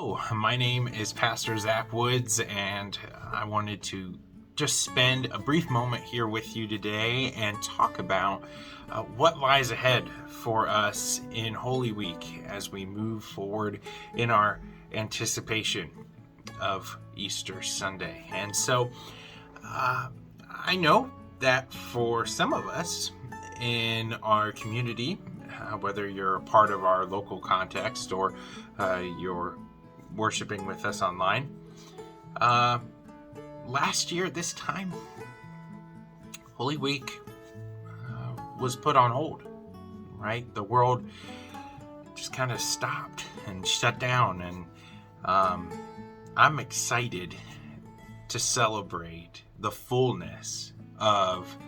Hello, my name is Pastor Zach Woods, and I wanted to just spend a brief moment here with you today and talk about what lies ahead for us in Holy Week as we move forward in our anticipation of Easter Sunday. And so I know that for some of us in our community, whether you're a part of our local context or you're worshiping with us online, last year at this time, Holy Week was put on hold, right? The world just kind of stopped and shut down, and I'm excited to celebrate the fullness of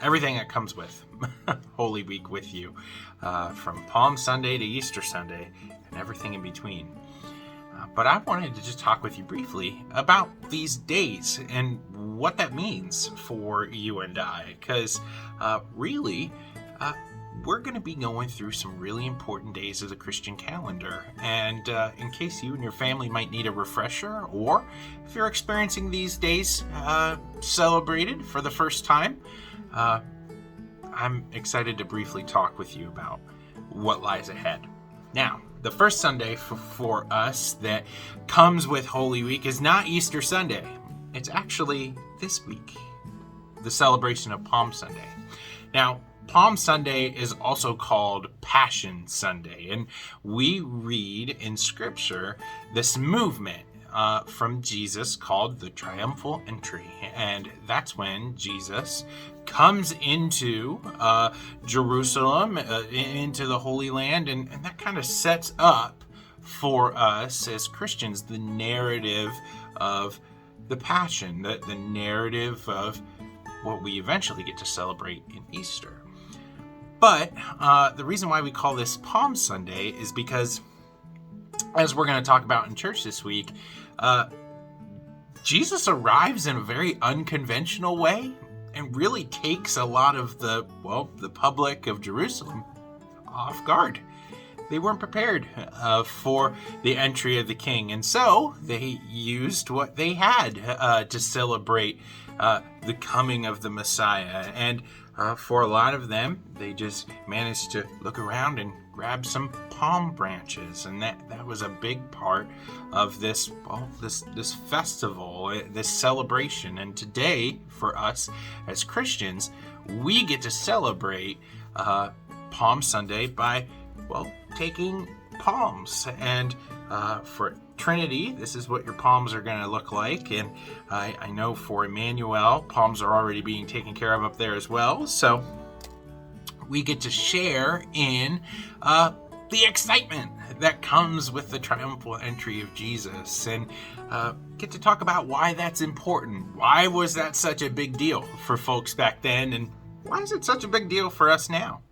everything that comes with Holy Week with you, from Palm Sunday to Easter Sunday and everything in between. But I wanted to just talk with you briefly about these days and what that means for you and I, because really, we're going to be going through some really important days of the Christian calendar. And in case you and your family might need a refresher, or if you're experiencing these days celebrated for the first time, I'm excited to briefly talk with you about what lies ahead. Now, the first Sunday for us that comes with Holy Week is not Easter Sunday. It's actually this week, the celebration of Palm Sunday. Now, Palm Sunday is also called Passion Sunday, and we read in Scripture this movement from Jesus called the Triumphal Entry, and that's when Jesus comes into Jerusalem, into the Holy Land, and that kind of sets up for us as Christians the narrative of the Passion, the narrative of what we eventually get to celebrate in Easter. But the reason why we call this Palm Sunday is because, as we're going to talk about in church this week, Jesus arrives in a very unconventional way and really takes a lot of the public of Jerusalem off guard. They weren't prepared for the entry of the king, and so they used what they had to celebrate the coming of the Messiah. And for a lot of them, they just managed to look around and grab some palm branches, and that was a big part of this festival, this celebration. And today, for us as Christians, we get to celebrate Palm Sunday by taking palms. And for Trinity, this is what your palms are going to look like. And I know for Emmanuel, palms are already being taken care of up there as well. So we get to share in the excitement that comes with the triumphal entry of Jesus, and get to talk about why that's important. Why was that such a big deal for folks back then, and why is it such a big deal for us now?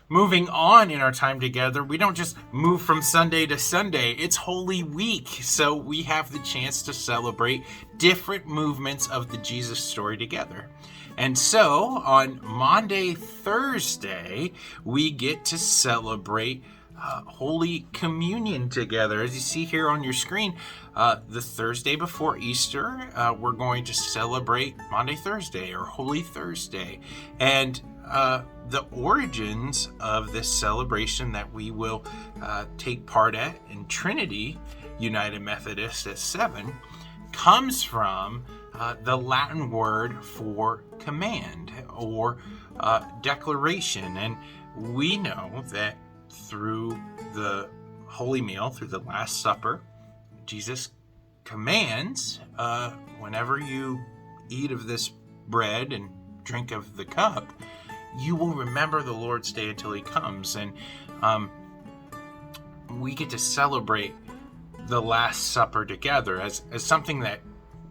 Moving on in our time together, we don't just move from Sunday to Sunday. It's Holy Week, so we have the chance to celebrate different movements of the Jesus story together. And so on Maundy, Thursday, we get to celebrate Holy Communion together. As you see here on your screen, the Thursday before Easter, we're going to celebrate Maundy Thursday or Holy Thursday. And the origins of this celebration that we will take part at in Trinity United Methodist at 7 comes from the Latin word for command or declaration. And we know that through the Holy Meal, through the Last Supper, Jesus commands, whenever you eat of this bread and drink of the cup, you will remember the Lord's Day until He comes. And we get to celebrate the Last Supper together as something that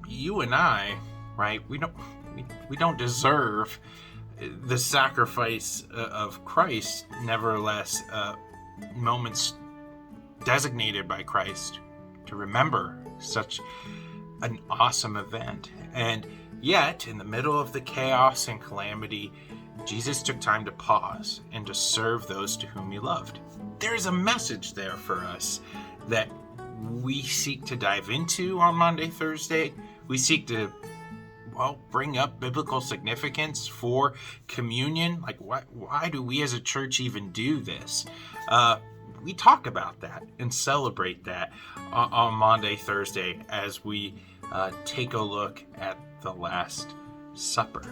you and I, right, we don't deserve the sacrifice of Christ. Nevertheless, moments designated by Christ to remember such an awesome event. And yet, in the middle of the chaos and calamity, Jesus took time to pause and to serve those to whom He loved. There's a message there for us that we seek to dive into on Maundy, Thursday. We seek to, bring up biblical significance for communion. Like, why do we as a church even do this? We talk about that and celebrate that on Maundy, Thursday as we take a look at the Last Supper.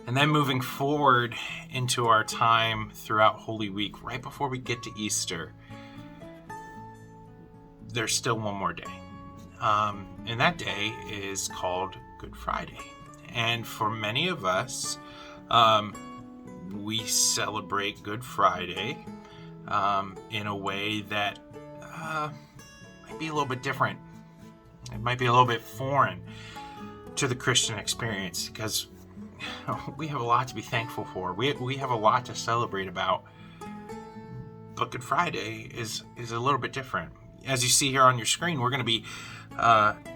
And then moving forward into our time throughout Holy Week, right before we get to Easter, there's still one more day. And that day is called Good Friday. And for many of us, we celebrate Good Friday in a way that might be a little bit different. It might be a little bit foreign to the Christian experience, because we have a lot to be thankful for. We have a lot to celebrate about. But Good Friday is a little bit different. As you see here on your screen, we're going to be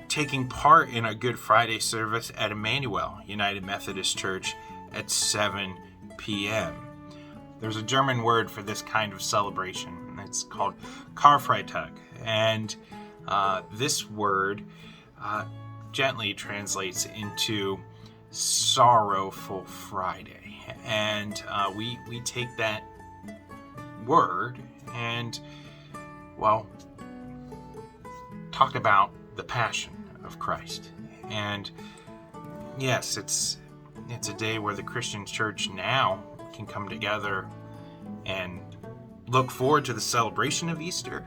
taking part in a Good Friday service at Emmanuel United Methodist Church at 7 p.m. There's a German word for this kind of celebration. It's called Karfreitag. And this word gently translates into Sorrowful Friday. And we take that word and, talk about the Passion of Christ. And yes, it's a day where the Christian church now can come together and look forward to the celebration of Easter.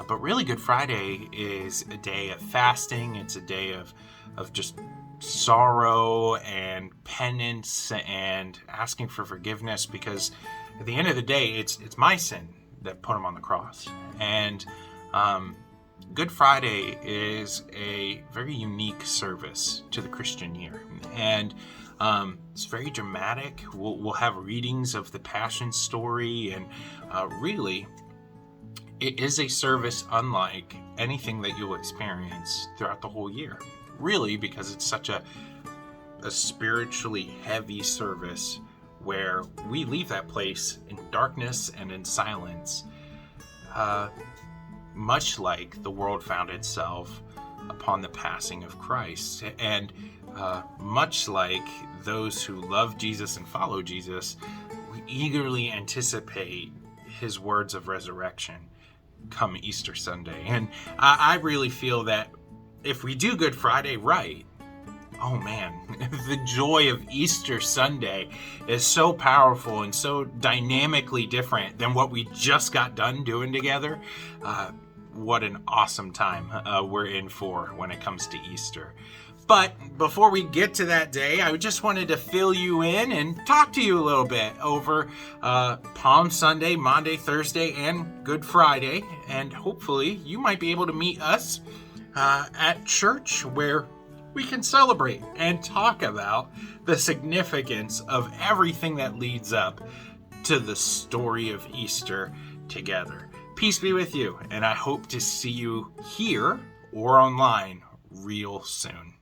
But really, Good Friday is a day of fasting. It's a day of just sorrow and penance and asking for forgiveness, because at the end of the day, it's my sin that put him on the cross. And Good Friday is a very unique service to the Christian year, and it's very dramatic. We'll have readings of the Passion story, and really, it is a service unlike anything that you'll experience throughout the whole year. Really, because it's such a spiritually heavy service where we leave that place in darkness and in silence, much like the world found itself upon the passing of Christ. And much like those who love Jesus and follow Jesus, we eagerly anticipate his words of resurrection come Easter Sunday. And I really feel that if we do Good Friday right, oh man, the joy of Easter Sunday is so powerful and so dynamically different than what we just got done doing together. What an awesome time we're in for when it comes to Easter. But before we get to that day, I just wanted to fill you in and talk to you a little bit over Palm Sunday, Maundy, Thursday, and Good Friday. And hopefully you might be able to meet us at church, where we can celebrate and talk about the significance of everything that leads up to the story of Easter together. Peace be with you, and I hope to see you here or online real soon.